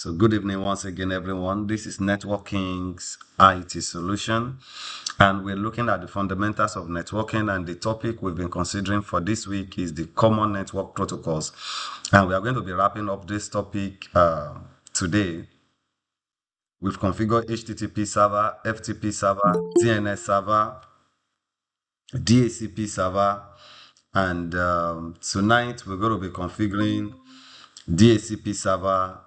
So good evening once again, everyone. This is Networking's IT solution, and we're looking at the fundamentals of networking. And the topic we've been considering for this week is the common network protocols. And we are going to be wrapping up this topic today. We've configured HTTP server, FTP server, DNS server, DHCP server, and tonight we're going to be configuring DHCP server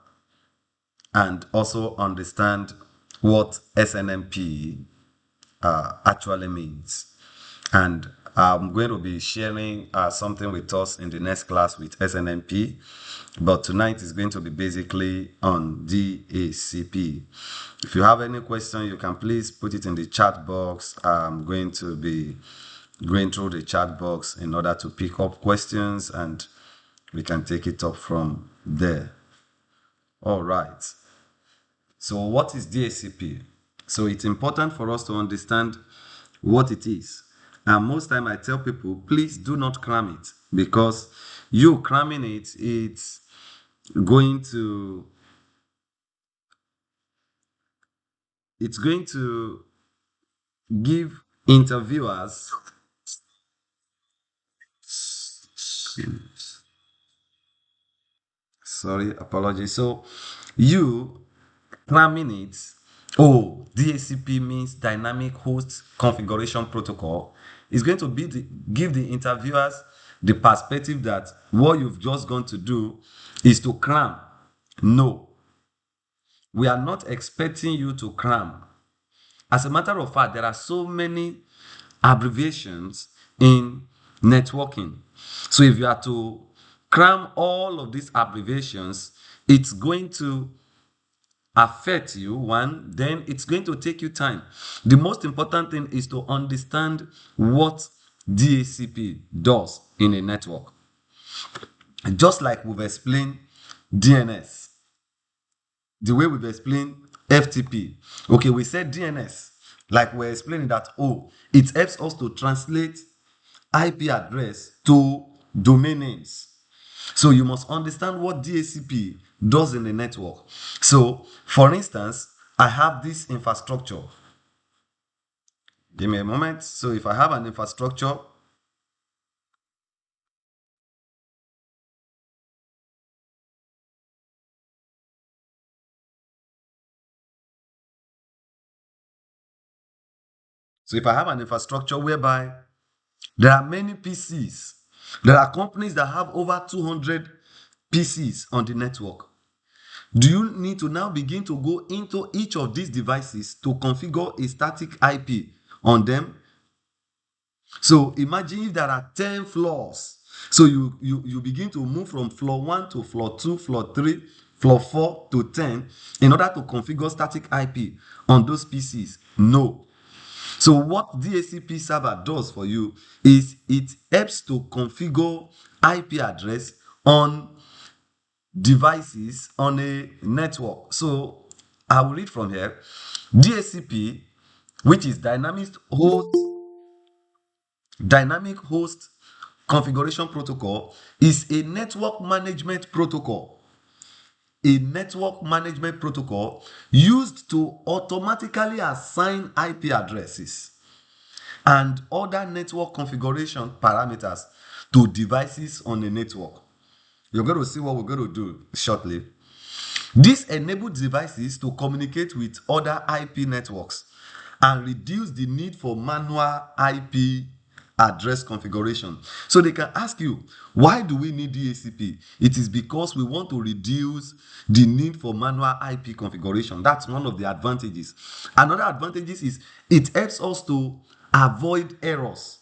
and also understand what SNMP actually means. And I'm going to be sharing something with us in the next class with SNMP, but tonight is going to be basically on DHCP. If you have any question, you can please put it in the chat box. I'm going to be going through the chat box in order to pick up questions and we can take it up from there. All right. So what is DHCP? So it's important for us to understand what it is. And most time I tell people, please do not cram it, because you cramming it's going to give interviewers sorry, apologies. So you cramming it, oh, DHCP means dynamic host configuration protocol, is going to give the interviewers the perspective that what you've just gone to do is to cram. No, we are not expecting you to cram. As a matter of fact, there are so many abbreviations in networking. So if you are to cram all of these abbreviations, it's going to affect you. One, then it's going to take you time. The most important thing is to understand what DHCP does in a network. Just like we've explained DNS, the way we've explained FTP. Okay, we said DNS, like we're explaining that, oh, it helps us to translate IP address to domain names. So you must understand what DHCP does in a network. So, for instance, I have this infrastructure. Give me a moment. So if I have an infrastructure, whereby there are many PCs, there are companies that have over 200 PCs on the network. Do you need to now begin to go into each of these devices to configure a static IP on them? So imagine if there are 10 floors. So you begin to move from floor 1 to floor 2, floor 3, floor 4 to 10 in order to configure static IP on those PCs. No. So what DHCP server does for you is it helps to configure IP address on devices on a network. So I will read from here. DHCP, which is dynamic host configuration protocol, is a network management protocol. A network management protocol used to automatically assign IP addresses and other network configuration parameters to devices on a network. You're going to see what we're going to do shortly. This enables devices to communicate with other IP networks and reduce the need for manual IP address configuration. So they can ask you, why do we need DHCP? It is because we want to reduce the need for manual IP configuration. That's one of the advantages. Another advantage is it helps us to avoid errors.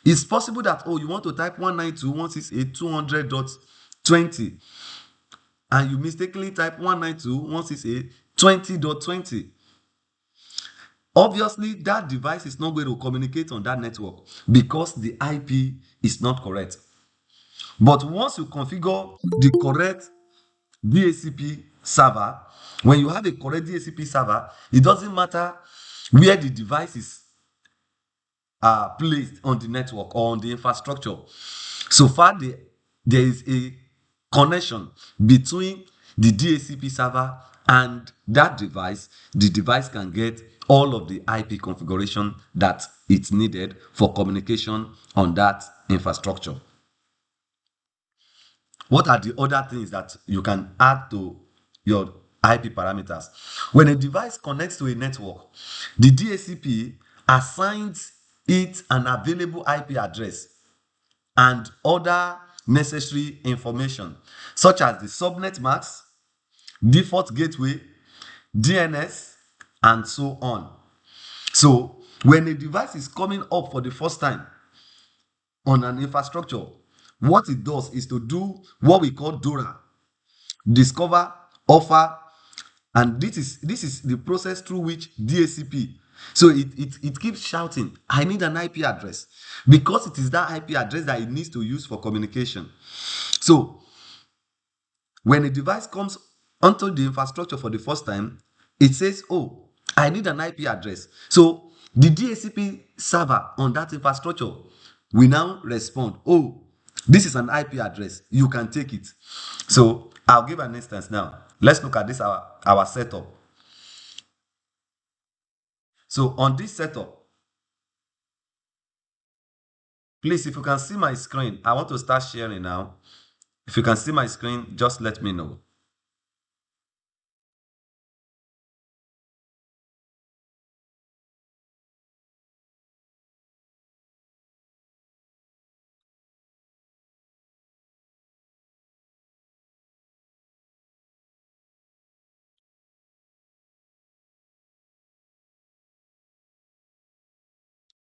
It's possible that, oh, you want to type 192.168.200.20 and you mistakenly type 192.168.20.20. Obviously, that device is not going to communicate on that network because the IP is not correct. But once you configure the correct DHCP server, when you have a correct DHCP server, it doesn't matter where the device is placed on the network or on the infrastructure. So far, there is a connection between the DHCP server and that device, the device can get all of the IP configuration that it's needed for communication on that infrastructure. What are the other things that you can add to your IP parameters? When a device connects to a network, the DHCP assigns it an available IP address and other necessary information, such as the subnet mask, default gateway, DNS, and so on. So, when a device is coming up for the first time on an infrastructure, what it does is to do what we call DORA: discover, offer, and this is the process through which DHCP. So it keeps shouting, I need an IP address, because it is that IP address that it needs to use for communication. So when a device comes onto the infrastructure for the first time, it says, oh, I need an IP address. So the DHCP server on that infrastructure will now respond, oh, this is an IP address, you can take it. So I'll give an instance now. Let's look at this, our setup. So on this setup, please, if you can see my screen, I want to start sharing now. If you can see my screen, just let me know.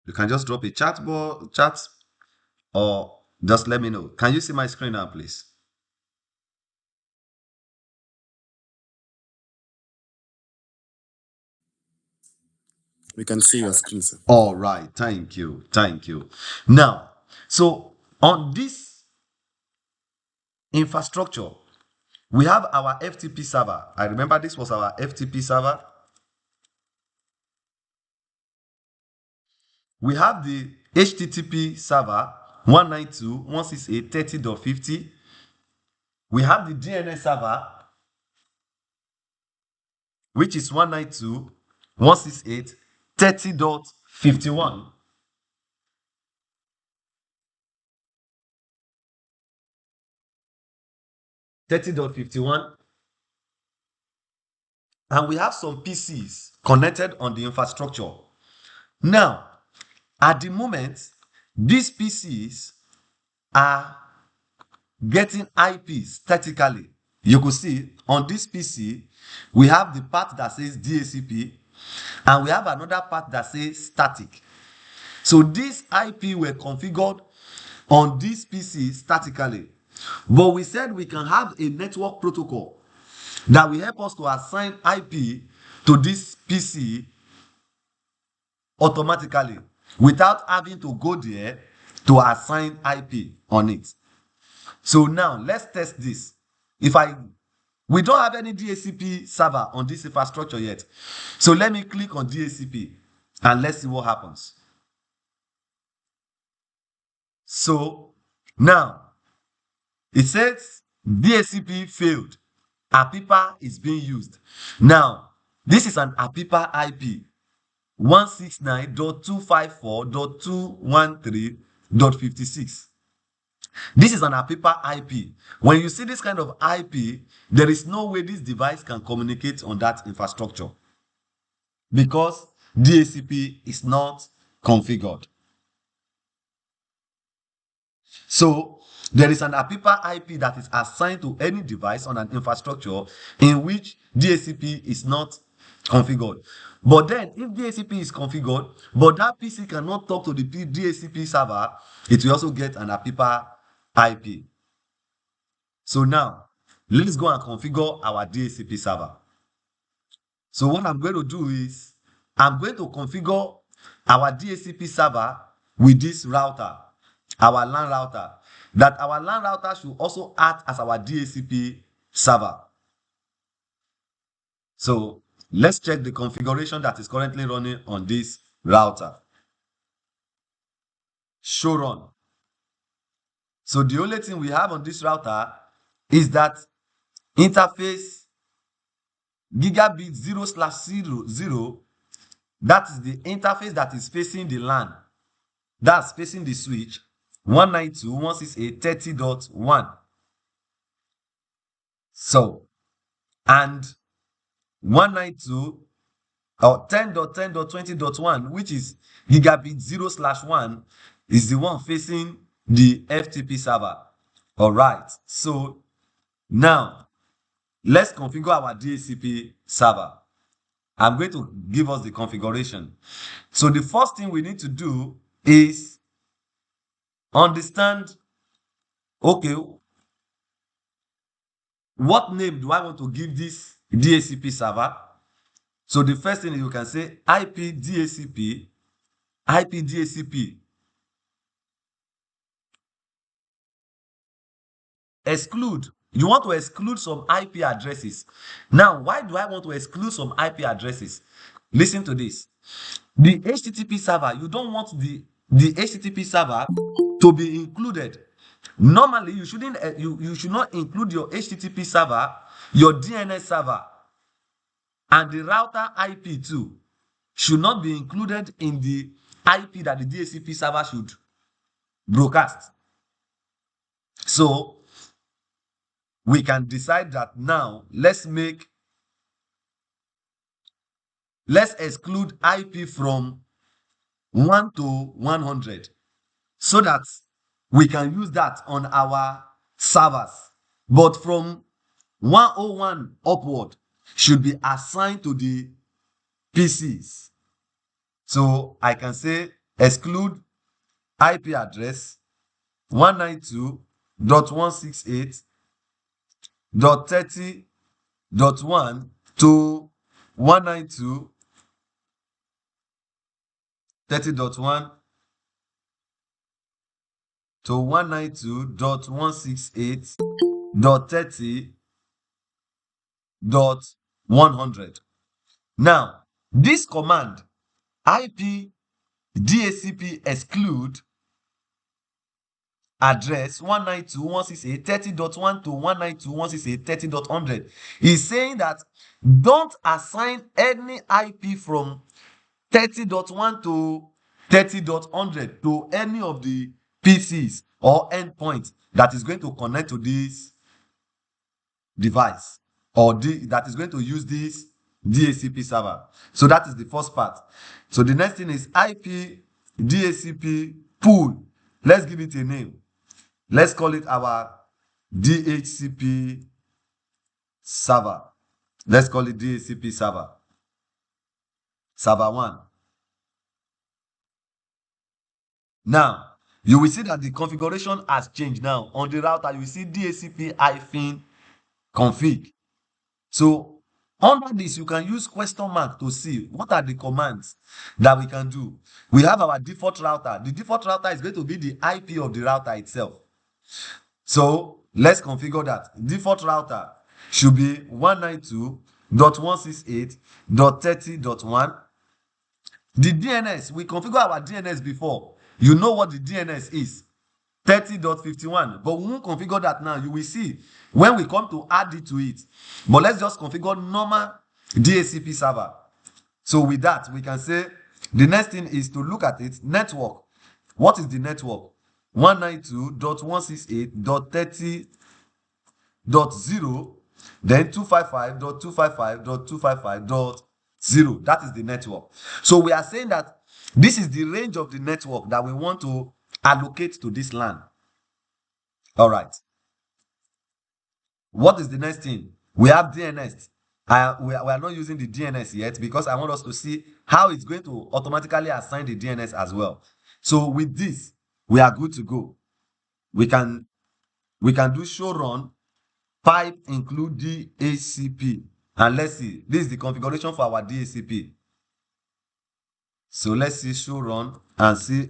You can just drop a chat, or just let me know. Can you see my screen now, please? We can see your screen, sir. All right. Thank you. Thank you. Now, so on this infrastructure, we have our FTP server. I remember this was our FTP server. We have the HTTP server 192.168.30.50. We have the DNS server, which is 192.168.30.51. 30.51. And we have some PCs connected on the infrastructure. Now, at the moment, these PCs are getting IPs statically. You could see on this PC, we have the part that says DHCP, and we have another part that says static. So these IP were configured on this PC statically. But we said we can have a network protocol that will help us to assign IP to this PC automatically without having to go there to assign IP on it. So now let's test this. We don't have any DHCP server on this infrastructure yet. So let me click on DHCP and let's see what happens. So now it says DHCP failed. APIPA is being used. Now, this is an APIPA IP 169.254.213.56. This is an APIPA IP. When you see this kind of IP, there is no way this device can communicate on that infrastructure because DHCP is not configured. So there is an APIPA IP that is assigned to any device on an infrastructure in which DHCP is not configured. But then, if DHCP is configured, but that PC cannot talk to the DHCP server, it will also get an APIPA IP. So now, let's go and configure our DHCP server. So what I'm going to do is, I'm going to configure our DHCP server with this router, our LAN router, that our LAN router should also act as our DHCP server. So let's check the configuration that is currently running on this router. Show run. So the only thing we have on this router is that interface gigabit 0/0, that is the interface that is facing the LAN. That's facing the switch 192.168.30.1. So, and 192 or 10.10.20.1, which is gigabit 0/1, is the one facing the FTP server. All right. So now let's configure our DHCP server. I'm going to give us the configuration. So the first thing we need to do is understand, okay, what name do I want to give this DHCP server? So the first thing is you can say IP DHCP, IP DHCP. Exclude. You want to exclude some IP addresses. Now, why do I want to exclude some IP addresses? Listen to this. The HTTP server, you don't want the HTTP server to be included. Normally, you shouldn't. You should not include your HTTP server, your DNS server, and the router IP too should not be included in the IP that the DHCP server should broadcast. So we can decide that now let's exclude IP from 1 to 100 so that we can use that on our servers. But from 101 upward should be assigned to the PCs. So I can say exclude IP address 192.168.30.1 to 192.30.1 to 192.168.30.100. Now, this command IP DHCP exclude address 192.168.30.1 to 192.168.30.100 is saying that don't assign any IP from 30.1 to 30.100 to any of the PCs or endpoints that is going to connect to this device or that is going to use this DHCP server. So that is the first part. So the next thing is IP DHCP pool. Let's give it a name. Let's call it our DHCP server. Let's call it DHCP server. Server 1. Now, you will see that the configuration has changed now. On the router, you will see DHCP-config. So, under this, you can use question mark to see what are the commands that we can do. We have our default router. The default router is going to be the IP of the router itself. So, let's configure that. Default router should be 192.168.30.1. The DNS, we configure our DNS before. You know what the DNS is. 30.51. But we won't configure that now. You will see when we come to add it to it. But let's just configure normal DHCP server. So with that, we can say the next thing is to look at it. Network. What is the network? 192.168.30.0, then 255.255.255.0. That is the network. So we are saying that this is the range of the network that we want to allocate to this LAN. All right. What is the next thing? We have DNS. We are not using the DNS yet because I want us to see how it's going to automatically assign the DNS as well. So with this, we are good to go. We can do show run pipe include DHCP, and let's see. This is the configuration for our DHCP. So let's see show run and see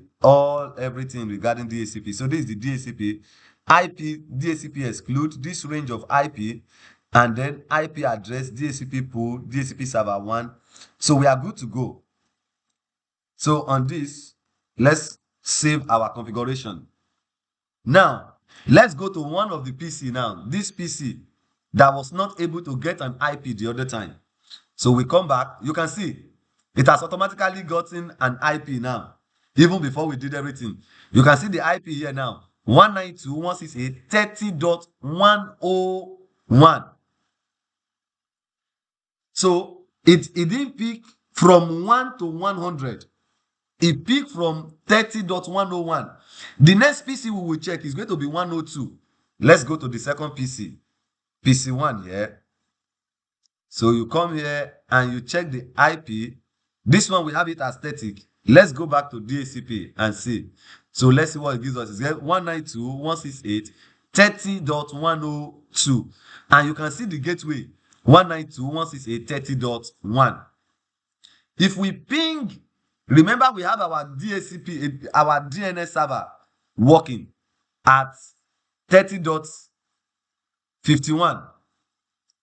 everything regarding DHCP. So this is the DHCP. IP DHCP exclude this range of IP, and then IP address DHCP pool DHCP server 1. So we are good to go. So on this, let's save our configuration. Now let's go to one of the PC now. This PC, that was not able to get an IP the other time. So we come back, you can see it has automatically gotten an IP now, even before we did everything. You can see the IP here now, 192.168.30.101. So it didn't peak from 1 to 100. It peaked from 30.101. The next PC we will check is going to be 102. Let's go to the second PC. PC1 here. So you come here and you check the IP. This one we have it as static. Let's go back to DHCP and see. So let's see what it gives us. It's 192.168.30.102. And you can see the gateway 192.168.30.1. If we ping, remember we have our DHCP, our DNS server working at 30.51.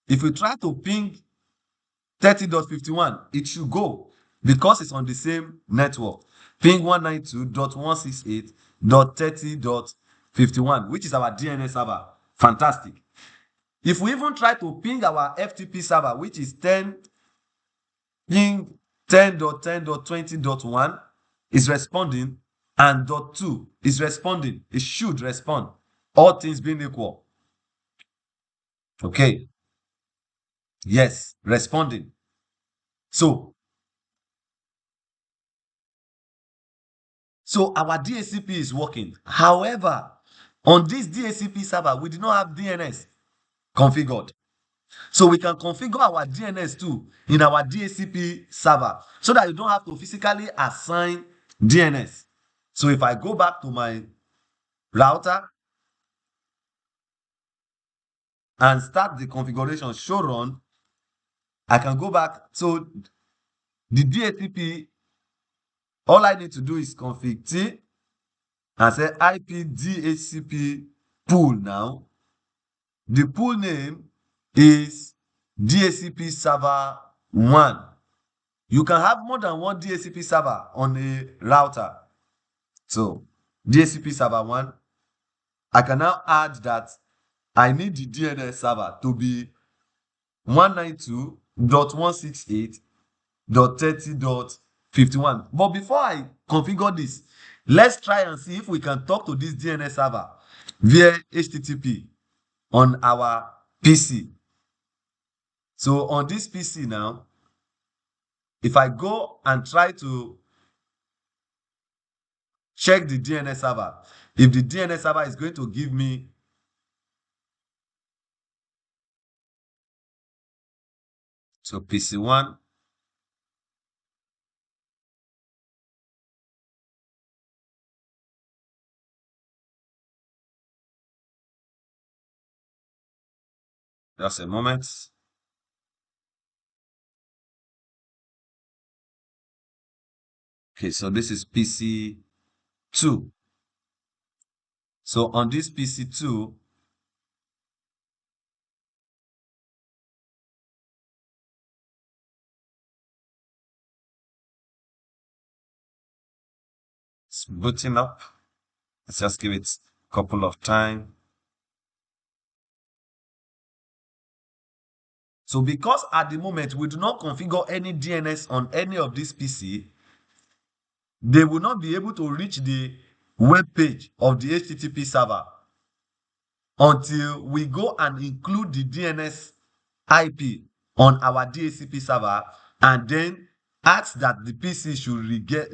If we try to ping 30.51, it should go because it's on the same network. Ping 192.168.30.51, which is our DNS server. Fantastic. If we even try to ping our FTP server, which is 10, ping 10.10.20.1 is responding, and .2 is responding. It should respond, all things being equal. Okay. Yes, responding. So our DHCP is working. However, on this DHCP server, we do not have DNS configured. So we can configure our DNS too in our DHCP server so that you don't have to physically assign DNS. So if I go back to my router and start the configuration show run, I can go back. So the DHCP, all I need to do is config T and say IP DHCP pool now. The pool name is DHCP server 1. You can have more than one DHCP server on a router. So DHCP server 1, I can now add that I need the DNS server to be 192.168.30.51. But before I configure this, let's try and see if we can talk to this DNS server via HTTP on our PC. So on this PC now, if I go and try to check the DNS server, if the DNS server is going to give me so PC1, just a moment. Okay, so this is PC2. So on this PC2, it's booting up. Let's just give it a couple of time. So because at the moment we do not configure any DNS on any of these PC, they will not be able to reach the web page of the HTTP server until we go and include the DNS IP on our DHCP server and then ask that the PC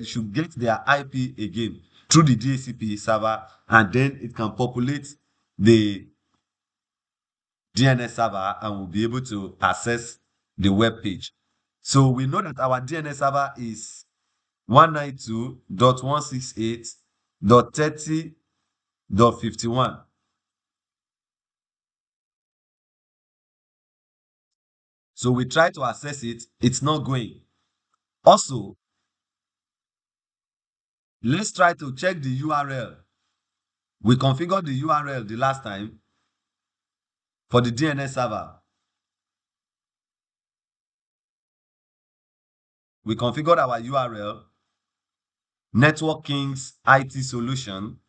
should get their IP again through the DHCP server, and then it can populate the DNS server and we'll be able to access the web page. So we know that our DNS server is 192.168.30.51. So we try to access it, it's not going. Also, let's try to check the URL. We configured the URL the last time for the DNS server. We configured our URL, Network Kings IT Solution.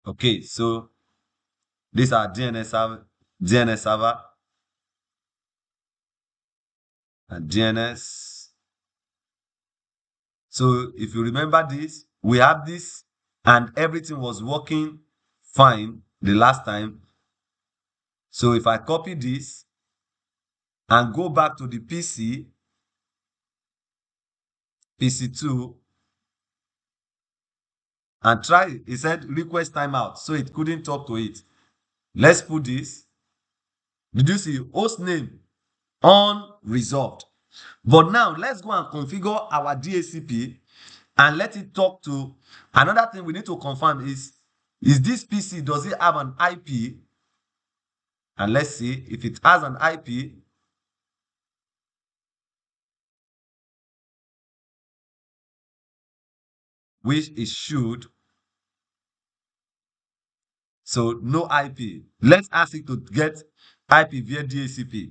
Okay, so these are DNS server and DNS. So if you remember this, we have this and everything was working fine the last time. So if I copy this and go back to the PC2, and try, it said request timeout, so it couldn't talk to it. Let's put this. Did you see host name unresolved? But now let's go and configure our DHCP and let it talk to. Another thing we need to confirm is this PC, does it have an IP? And let's see if it has an IP. Which it should. So no IP. Let's ask it to get IP via DHCP.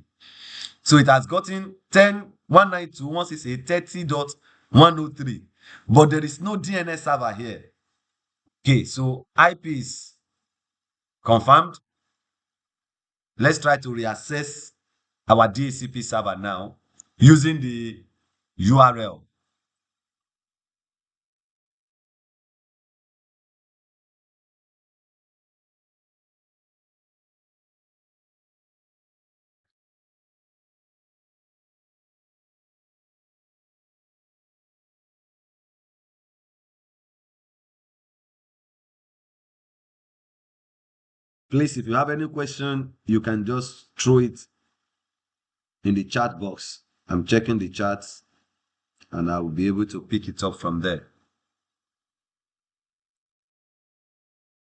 So it has gotten 10.192.168.30.103. But there is no DNS server here. Okay, so IP is confirmed. Let's try to reaccess our DHCP server now using the URL. Please, if you have any question, you can just throw it in the chat box. I'm checking the chats and I will be able to pick it up from there.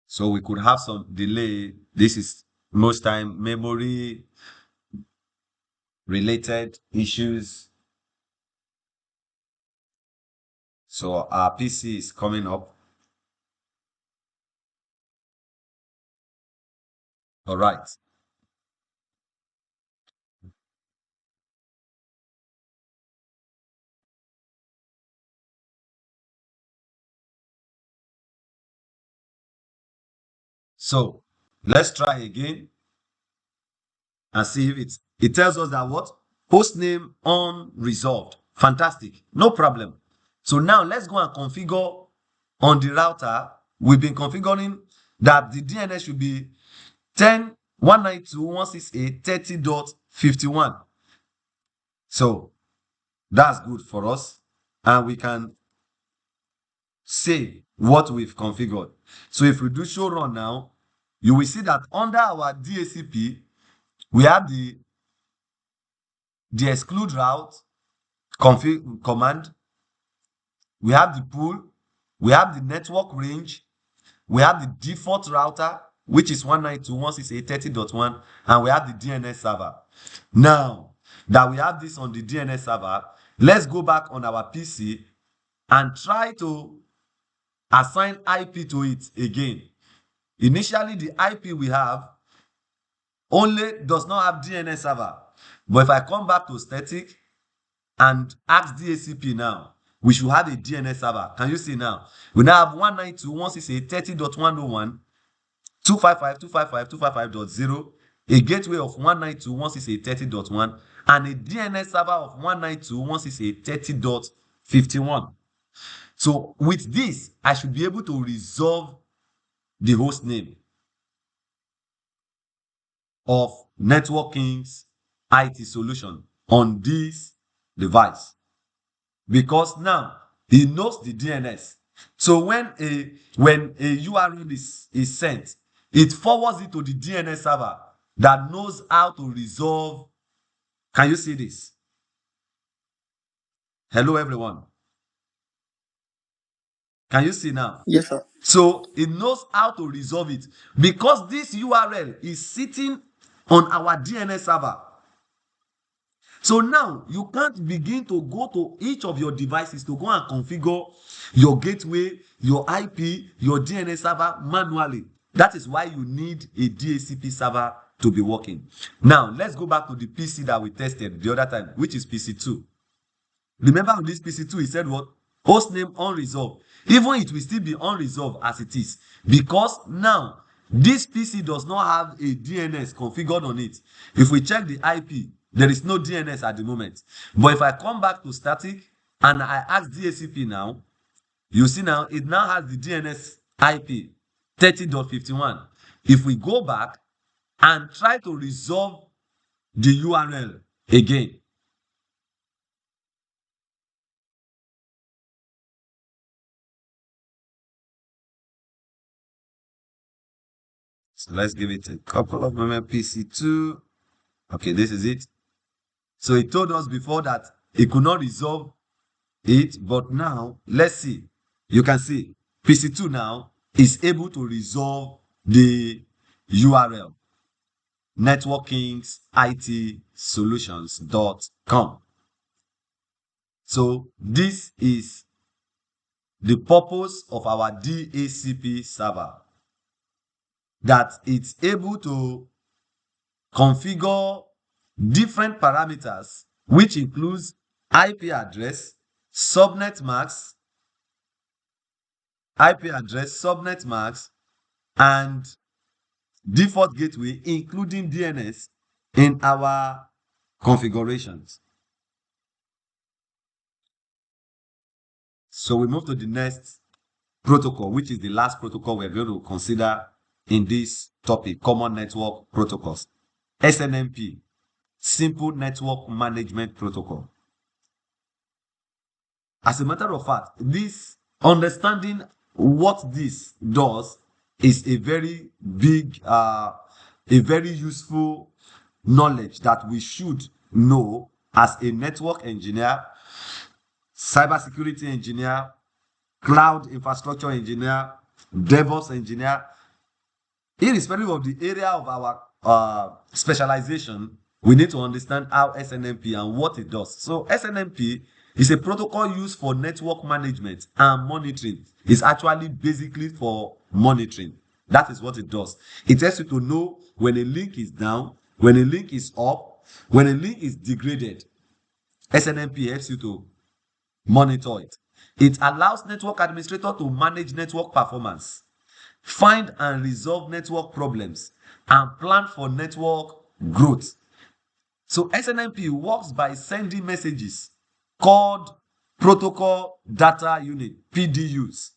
So we could have some delay. This is most time memory related issues. So our PC is coming up. All right. So let's try again and see if it tells us that what? Host name unresolved. Fantastic. No problem. So now let's go and configure on the router. We've been configuring that the DNS should be 10.192.168.30.51. So that's good for us. And we can say what we've configured. So if we do show run now, you will see that under our DHCP, we have the exclude route config command, we have the pool, we have the network range, we have the default router, which is 192.168.30.1, and we have the DNS server. Now that we have this on the DNS server, let's go back on our PC and try to assign IP to it again. Initially, the IP we have only does not have DNS server. But if I come back to static and ask DHCP now, we should have a DNS server. Can you see now? We now have 192.168.30.101, 255.255.255.0, a gateway of 192.168.30.1, and a DNS server of 192.168.30.51. So with this, I should be able to resolve the host name of Networking's IT solution on this device, because now he knows the DNS. So when a URL is sent, it forwards it to the DNS server that knows how to resolve. Can you see this? Hello, everyone. Can you see now? Yes, sir. So it knows how to resolve it because this URL is sitting on our DNS server. So now you can't begin to go to each of your devices to go and configure your gateway, your IP, your DNS server manually. That is why you need a DHCP server to be working. Now let's go back to the PC that we tested the other time, which is PC2. Remember on this PC2, it said what? Host name unresolved. even it will still be unresolved as it is, because now this PC does not have a DNS configured on it. If we check the IP, there is no DNS at the moment. But if I come back to static and I ask DHCP now, you see now it now has the DNS IP 30.51. If we go back and try to resolve the URL again, so let's give it a couple of moments. PC2. Okay, this is it. So it told us before that it could not resolve it, but now let's see. You can see PC2 now is able to resolve the URL networkingssolutions.com. So this is the purpose of our DHCP server, that it's able to configure different parameters, which includes IP address, subnet mask, and default gateway, including DNS, in our configurations. So we move to the next protocol, which is the last protocol we're going to consider in this topic, common network protocols. SNMP, Simple Network Management Protocol. As a matter of fact, this understanding what this does is a very big, a very useful knowledge that we should know as a network engineer, cybersecurity engineer, cloud infrastructure engineer, DevOps engineer. Irrespective of the area of our specialization, we need to understand how SNMP and what it does. So SNMP is a protocol used for network management and monitoring. It's actually basically for monitoring. That is what it does. It helps you to know when a link is down, when a link is up, when a link is degraded. SNMP helps you to monitor it. It allows network administrator to manage network performance, find and resolve network problems, and plan for network growth. So SNMP works by sending messages called protocol data unit, PDUs,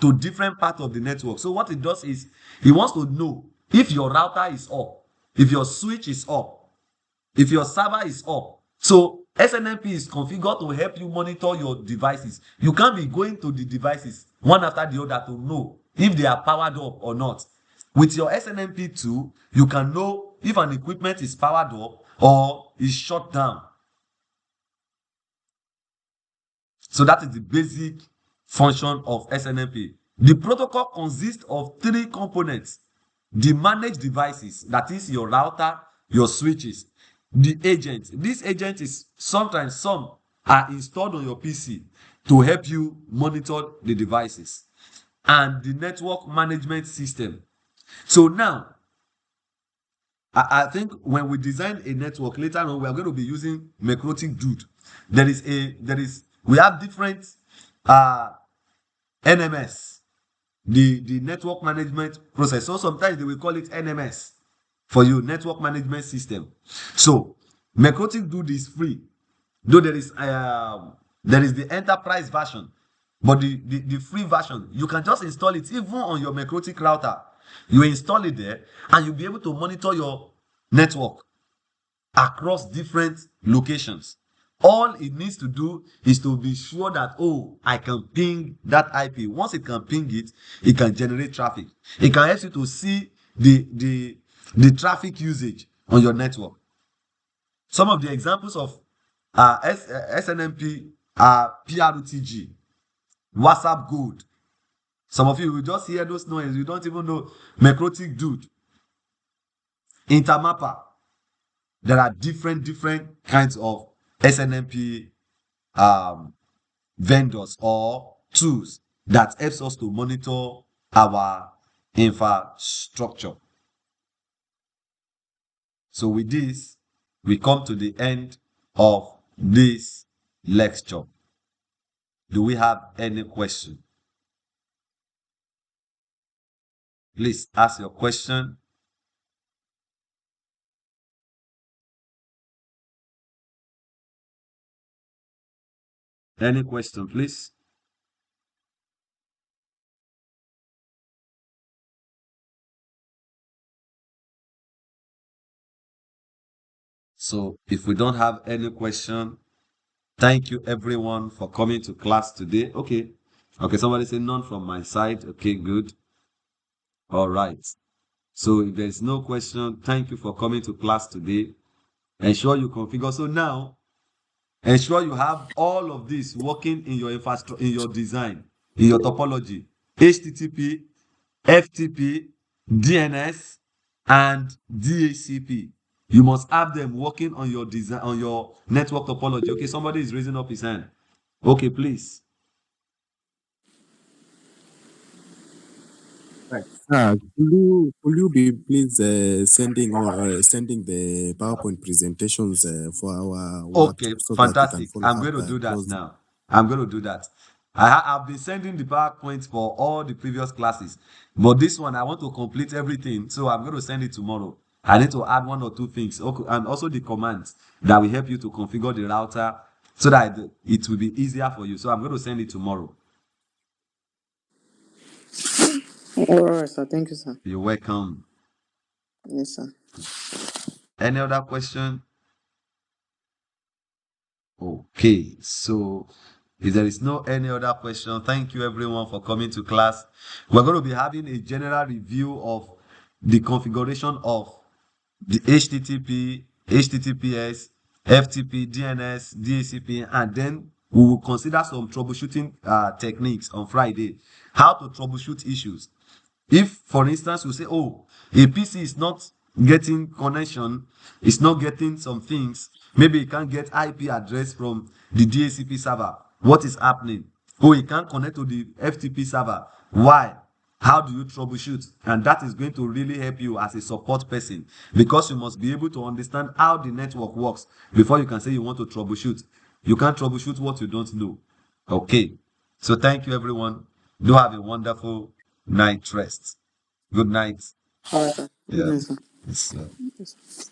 to different parts of the network. So what it does is it wants to know if your router is up, if your switch is up, if your server is up. So SNMP is configured to help you monitor your devices. You can't be going to the devices one after the other to know if they are powered up or not. With your SNMP tool, you can know if an equipment is powered up or is shut down. So that is the basic function of SNMP. The protocol consists of three components: the managed devices, that is your router, your switches, the agent. This agent is sometimes some are installed on your PC to help you monitor the devices, and the network management system. So now, I think when we design a network later on, we are going to be using Necrotic Dude. We have different NMS, the network management process. So sometimes they will call it NMS for you, network management system. So Necrotic Dude is free, though there is the enterprise version, but the free version, you can just install it even on your Necrotic router. You install it there and you'll be able to monitor your network across different locations. All it needs to do is to be sure that, oh, I can ping that IP. Once it can ping it, it can generate traffic. It can help you to see the traffic usage on your network. Some of the examples of SNMP are PRTG, WhatsApp Gold. Some of you will just hear those noise. You don't even know Necrotic Dude, Intermapper. There are different kinds of SNMP vendors or tools that helps us to monitor our infrastructure. So with this, we come to the end of this lecture. Do we have any question? Please ask your question. Any question, please? So if we don't have any question, thank you everyone for coming to class today. Okay. Okay, somebody say none from my side. Okay, good. All right. So if there's no question, thank you for coming to class today. Ensure you configure. So now, ensure you have all of this working in your infrastructure, in your design, in your topology. HTTP, FTP, DNS, and DHCP. You must have them working on your design, on your network topology. Okay, somebody is raising up his hand. Okay, please. Right. Could you be please sending the PowerPoint presentations for our Okay, WhatsApp so that we can fantastic. follow I'm up going to do that closely? now. I'm going to do that. I've been sending the PowerPoint for all the previous classes, but this one I want to complete everything, so I'm going to send it tomorrow. I need to add one or two things, okay, and also the commands that will help you to configure the router so that it will be easier for you. So I'm going to send it tomorrow. All right, sir. Thank you, sir. You're welcome. Yes, sir. Any other question? Okay, so if there is no any other question, thank you everyone for coming to class. We're going to be having a general review of the configuration of the HTTP, HTTPS, FTP, DNS, DHCP, and then we will consider some troubleshooting techniques on Friday. How to troubleshoot issues. If, for instance, you say, oh, a PC is not getting connection, it's not getting some things, maybe it can't get IP address from the DHCP server. What is happening? Oh, it can't connect to the FTP server. Why? How do you troubleshoot? And that is going to really help you as a support person because you must be able to understand how the network works before you can say you want to troubleshoot. You can't troubleshoot what you don't know. Okay. So thank you, everyone. Do have a wonderful night rest. Good night. All right, sir. Good Yeah. night, sir. It's, Yes, sir.